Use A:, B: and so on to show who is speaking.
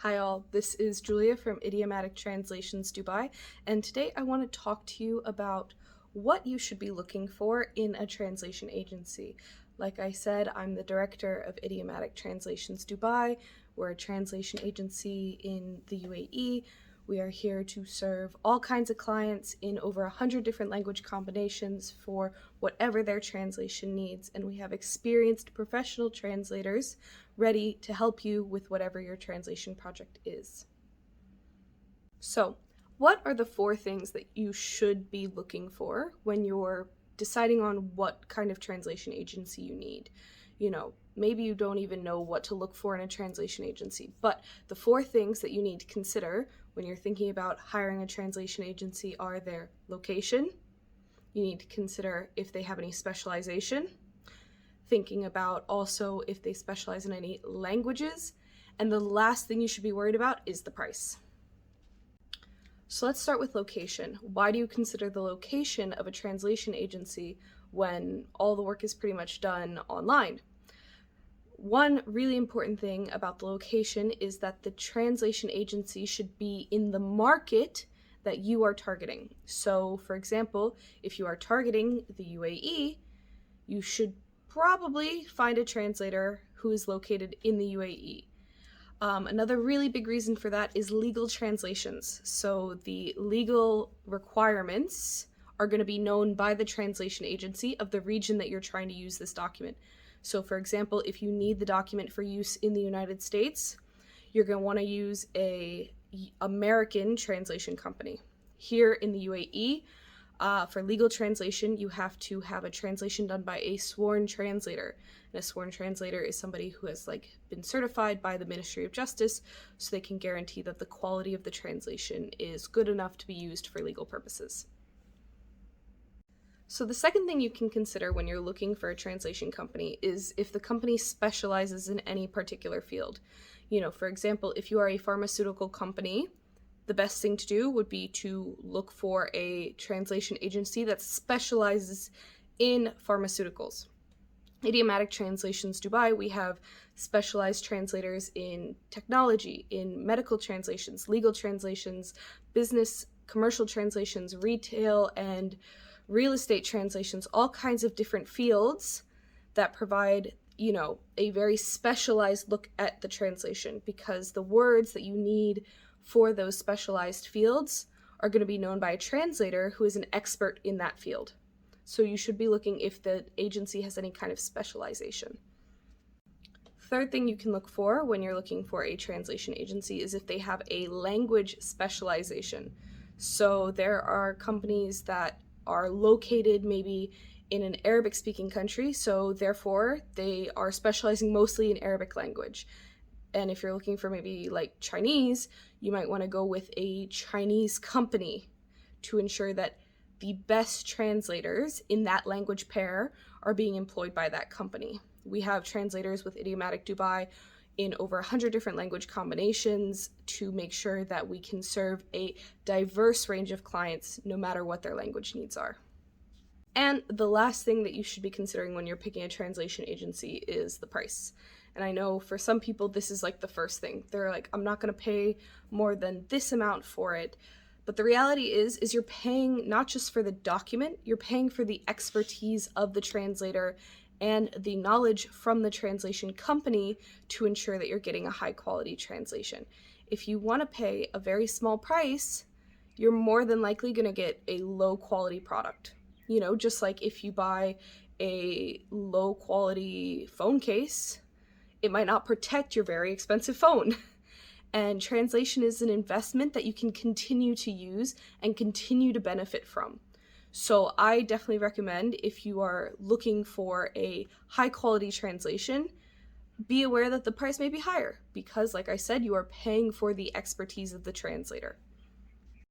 A: Hi all, this is Julia from Idiomatic Translations Dubai, and today I want to talk to you about what you should be looking for in a translation agency. Like I said, I'm the director of Idiomatic Translations Dubai. We're a translation agency in the UAE. We are here to serve all kinds of clients in over 100 different language combinations for whatever their translation needs, and we have experienced professional translators ready to help you with whatever your translation project is. So, what are the 4 things that you should be looking for when you're deciding on what kind of translation agency you need? Maybe you don't even know what to look for in a translation agency, but the 4 things that you need to consider when you're thinking about hiring a translation agency are their location. You need to consider if they have any specialization, thinking about also if they specialize in any languages, and the last thing you should be worried about is the price. So let's start with location. Why do you consider the location of a translation agency when all the work is pretty much done online? One really important thing about the location is that the translation agency should be in the market that you are targeting. So, for example, if you are targeting the UAE, you should probably find a translator who is located in the UAE. Another really big reason for that is legal translations. So the legal requirements are going to be known by the translation agency of the region that you're trying to use this document. So for example, if you need the document for use in the United States, you're going to want to use an American translation company. Here in the UAE, for legal translation, you have to have a translation done by a sworn translator. And a sworn translator is somebody who has been certified by the Ministry of Justice, so they can guarantee that the quality of the translation is good enough to be used for legal purposes. So the second thing you can consider when you're looking for a translation company is if the company specializes in any particular field. For example, if you are a pharmaceutical company, the best thing to do would be to look for a translation agency that specializes in pharmaceuticals. Idiomatic Translations Dubai, we have specialized translators in technology, in medical translations, legal translations, business, commercial translations, retail, and real estate translations, all kinds of different fields that provide a very specialized look at the translation, because the words that you need for those specialized fields are going to be known by a translator who is an expert in that field. So you should be looking if the agency has any kind of specialization. Third thing you can look for when you're looking for a translation agency is if they have a language specialization. So there are companies that are located maybe in an Arabic-speaking country, so therefore they are specializing mostly in Arabic language. And if you're looking for maybe Chinese, you might want to go with a Chinese company to ensure that the best translators in that language pair are being employed by that company. We have translators with Idiomatic Dubai in over 100 different language combinations to make sure that we can serve a diverse range of clients no matter what their language needs are. And the last thing that you should be considering when you're picking a translation agency is the price. And I know for some people this is the first thing. They're like, I'm not going to pay more than this amount for it. But the reality is you're paying not just for the document, you're paying for the expertise of the translator and the knowledge from the translation company to ensure that you're getting a high quality translation. If you want to pay a very small price, you're more than likely going to get a low quality product. Just like if you buy a low quality phone case, it might not protect your very expensive phone. And translation is an investment that you can continue to use and continue to benefit from. So I definitely recommend, if you are looking for a high quality translation, be aware that the price may be higher because, like I said, you are paying for the expertise of the translator.